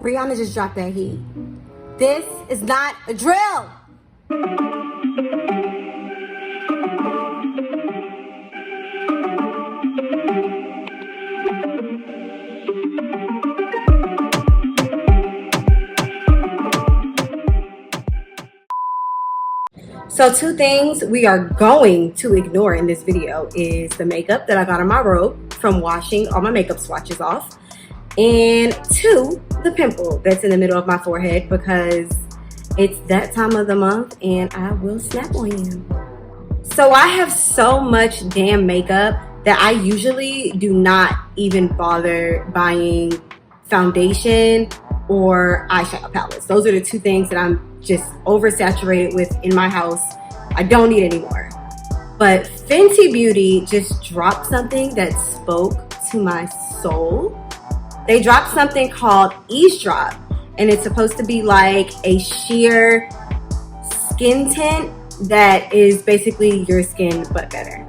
Rihanna just dropped that heat. This is not a drill. So two things we are going to ignore in this video is the makeup that I got on my robe from washing all my makeup swatches off, and two, the pimple that's in the middle of my forehead because it's that time of the month and I will snap on you. So I have so much damn makeup that I usually do not even bother buying foundation or eyeshadow palettes. Those are the two things that I'm just oversaturated with in my house. I don't need anymore. But Fenty Beauty just dropped something that spoke to my soul. They dropped something called Eaze, and it's supposed to be like a sheer skin tint that is basically your skin but better.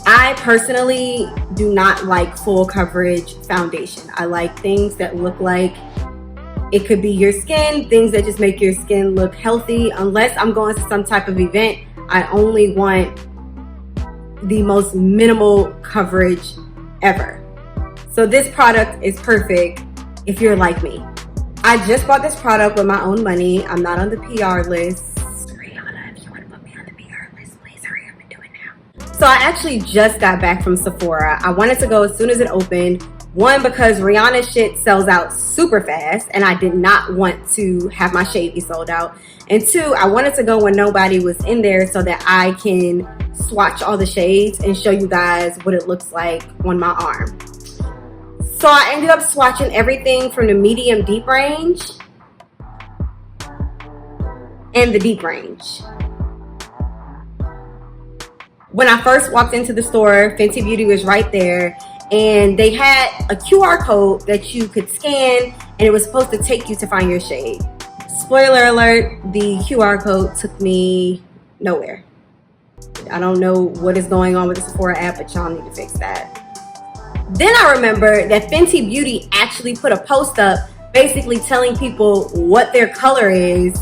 I personally do not like full coverage foundation. I like things that look like it could be your skin, things that just make your skin look healthy. Unless I'm going to some type of event, I only want the most minimal coverage ever. So this product is perfect if you're like me. I just bought this product with my own money. I'm not on the PR list. Rihanna, if you want to put me on the PR list, please hurry up and do it now. So I actually just got back from Sephora. I wanted to go as soon as it opened. One, because Rihanna's shit sells out super fast and I did not want to have my shade be sold out. And two, I wanted to go when nobody was in there so that I can swatch all the shades and show you guys what it looks like on my arm. So I ended up swatching everything from the medium deep range and the deep range. When I first walked into the store, Fenty Beauty was right there. And they had a QR code that you could scan and it was supposed to take you to find your shade. Spoiler alert, the QR code took me nowhere. I don't know what is going on with the Sephora app, but y'all need to fix that. Then I remember that Fenty Beauty actually put a post up basically telling people what their color is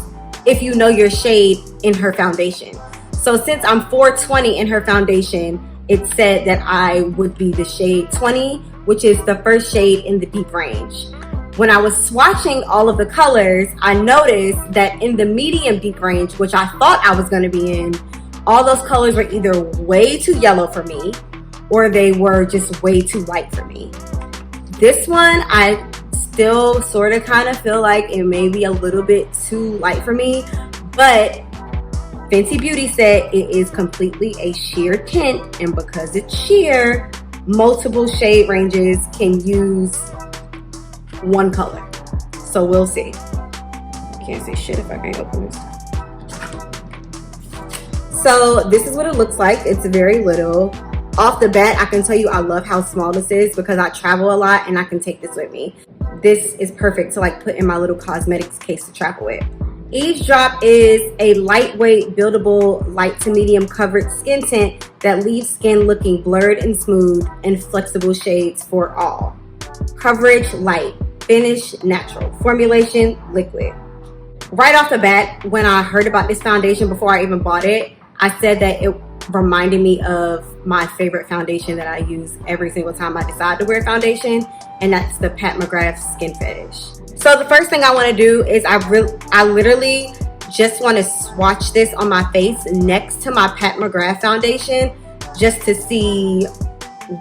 if you know your shade in her foundation. So since I'm 420 in her foundation, it said that I would be the shade 20, which is the first shade in the deep range. When I was swatching all of the colors, I noticed that in the medium deep range, which I thought I was gonna be in, all those colors were either way too yellow for me or they were just way too light for me. This one, I still sort of kind of feel like it may be a little bit too light for me, but Fenty Beauty said it is completely a sheer tint, and because it's sheer, multiple shade ranges can use one color. So we'll see. Can't see shit if I can't open this. So this is what it looks like. It's very little. Off the bat, I can tell you I love how small this is because I travel a lot and I can take this with me. This is perfect to like put in my little cosmetics case to travel with. Eaze is a lightweight, buildable, light to medium covered skin tint that leaves skin looking blurred and smooth, and flexible shades for all. Coverage light, finish natural, formulation liquid. Right off the bat, when I heard about this foundation before I even bought it, I said that it reminded me of my favorite foundation that I use every single time I decide to wear foundation, and that's the Pat McGrath Skin Fetish. So the first thing I want to do is I literally just want to swatch this on my face next to my Pat McGrath foundation just to see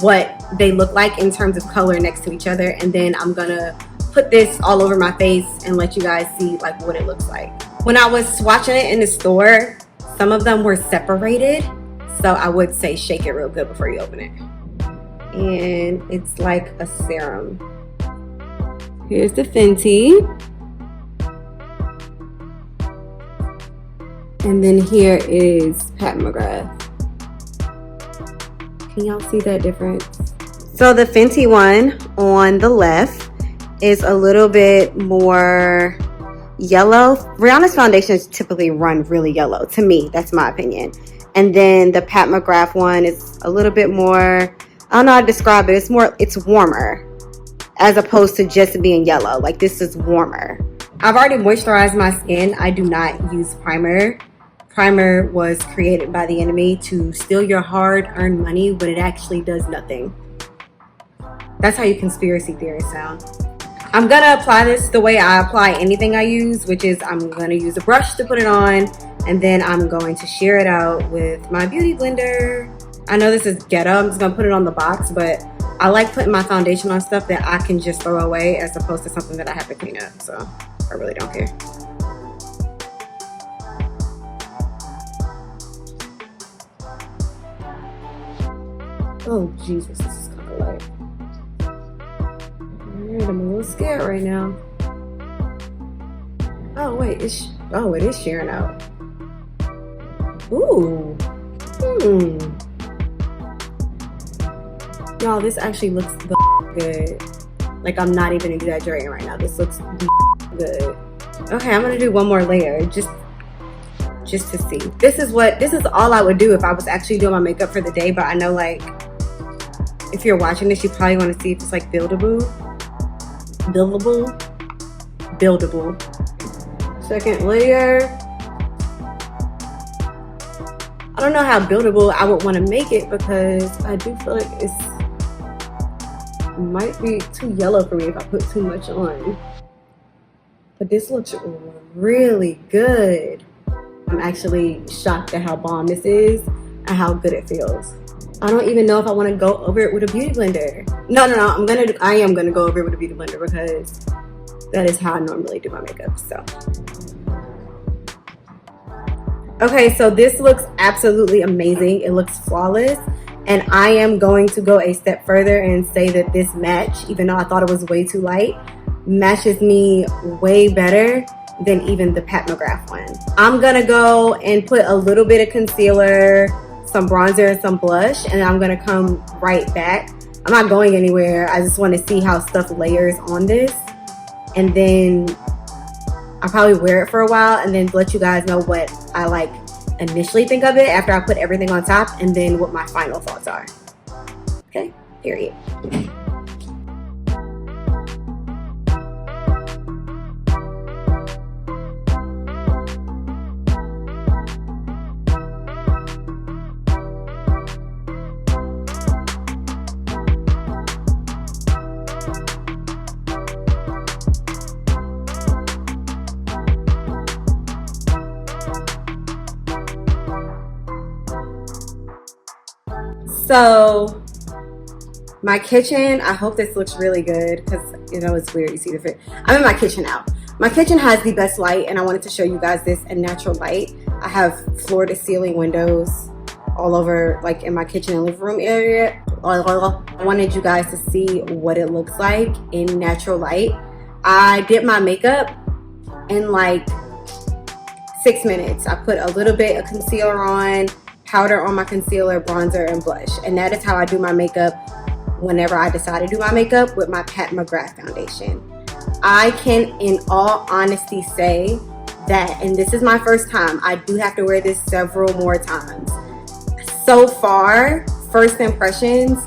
what they look like in terms of color next to each other, and then I'm gonna put this all over my face and let you guys see like what it looks like. When I was swatching it in the store, some of them were separated, so I would say shake it real good before you open it. And it's like a serum. Here's the Fenty. And then here is Pat McGrath. Can y'all see that difference? So the Fenty one on the left is a little bit more yellow. Rihanna's foundations typically run really yellow. To me, that's my opinion. And then the Pat McGrath one is a little bit more, I don't know how to describe it. It's warmer. as opposed to just being yellow. Like, this is warmer. I've already moisturized my skin. I do not use primer. Primer was created by the enemy to steal your hard-earned money when it actually does nothing. That's how you conspiracy theorists sound. I'm gonna apply this the way I apply anything I use, which is I'm gonna use a brush to put it on, and then I'm going to shear it out with my beauty blender. I know this is ghetto, I'm just gonna put it on the box, but I like putting my foundation on stuff that I can just throw away as opposed to something that I have to clean up, so I really don't care. Oh Jesus, this is kind of light. Alright, I'm a little scared right now. Oh wait, it is shearing out. Ooh. Y'all, this actually looks good. Like, I'm not even exaggerating right now. This looks good. Okay, I'm gonna do one more layer just to see. This is all I would do if I was actually doing my makeup for the day, but I know, like, if you're watching this, you probably want to see if it's like buildable. Second layer. I don't know how buildable I would want to make it because I do feel like it might be too yellow for me if I put too much on. But this looks really good. I'm actually shocked at how bomb this is and how good it feels. I don't even know if I want to go over it with a beauty blender. No, I am gonna go over it with a beauty blender because that is how I normally do my makeup. So okay, so this looks absolutely amazing. It looks flawless, and I am going to go a step further and say that this match, even though I thought it was way too light, matches me way better than even the Pat McGrath one. I'm gonna go and put a little bit of concealer, some bronzer, and some blush, and I'm gonna come right back. I'm not going anywhere. I just want to see how stuff layers on this, and then I'll probably wear it for a while and then let you guys know what I like initially think of it after I put everything on top, and then what my final thoughts are. Okay, period. So my kitchen, I hope this looks really good because, you know, it's weird, you see the fit. I'm in my kitchen now. My kitchen has the best light, and I wanted to show you guys this in natural light. I have floor to ceiling windows all over, like in my kitchen and living room area. I wanted you guys to see what it looks like in natural light. I did my makeup in like 6 minutes. I put a little bit of concealer on, powder on my concealer, bronzer, and blush. And that is how I do my makeup whenever I decide to do my makeup with my Pat McGrath foundation. I can, in all honesty, say that, and this is my first time, I do have to wear this several more times. So far, first impressions,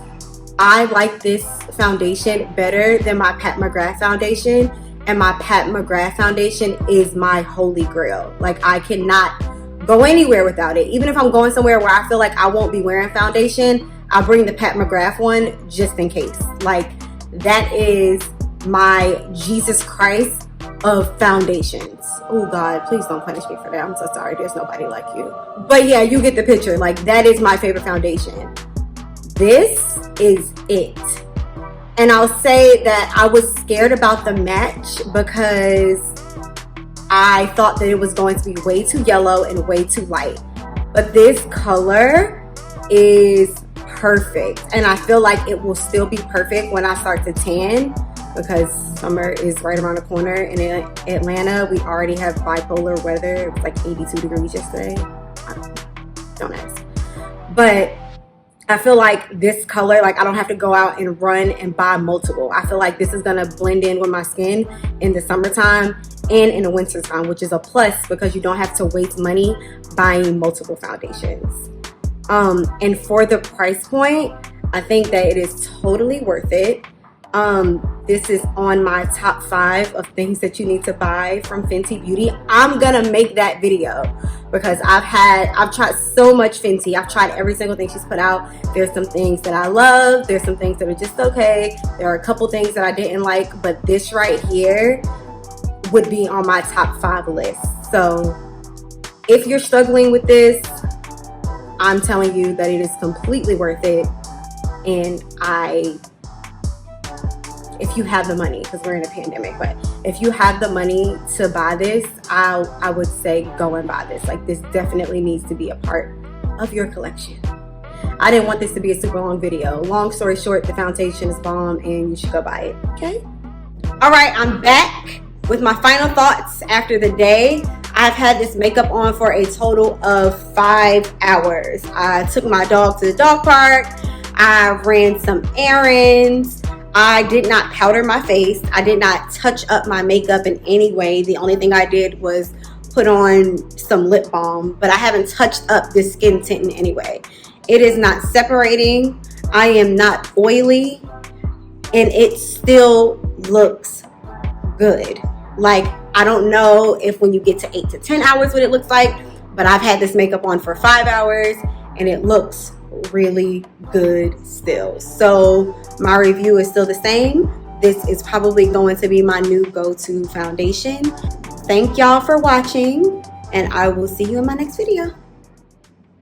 I like this foundation better than my Pat McGrath foundation, and my Pat McGrath foundation is my holy grail. Like, I cannot go anywhere without it. Even if I'm going somewhere where I feel like I won't be wearing foundation, I'll bring the Pat McGrath one just in case. Like, that is my Jesus Christ of foundations. Oh God, please don't punish me for that. I'm so sorry, there's nobody like you. But yeah, you get the picture. Like, that is my favorite foundation. This is it. And I'll say that I was scared about the match because I thought that it was going to be way too yellow and way too light. But this color is perfect. And I feel like it will still be perfect when I start to tan, because summer is right around the corner. And in Atlanta, we already have bipolar weather. It was like 82 degrees yesterday. Don't ask. But I feel like this color, like, I don't have to go out and run and buy multiple. I feel like this is gonna blend in with my skin in the summertime and in the winter time, which is a plus because you don't have to waste money buying multiple foundations. And for the price point, I think that it is totally worth it. this is on my top 5 of things that you need to buy from Fenty Beauty. I'm gonna make that video because I've tried so much Fenty. I've tried every single thing she's put out. There's some things that I love, there's some things that are just okay, there are a couple things that I didn't like, but this right here would be on my top 5 list. So if you're struggling with this, I'm telling you that it is completely worth it. And if you have the money, because we're in a pandemic, but if you have the money to buy this, I would say go and buy this. Like, this definitely needs to be a part of your collection. I didn't want this to be a super long video. Long story short, the foundation is bomb and you should go buy it, okay? All right, I'm back with my final thoughts after the day. I've had this makeup on for a total of 5 hours. I took my dog to the dog park. I ran some errands. I did not powder my face. I did not touch up my makeup in any way. The only thing I did was put on some lip balm, but I haven't touched up this skin tint in any way. It is not separating. I am not oily, and it still looks good. Like, I don't know if when you get to 8 to 10 hours what it looks like, but I've had this makeup on for 5 hours and it looks really good still. So my review is still the same. This is probably going to be my new go-to foundation. Thank y'all for watching, and I will see you in my next video.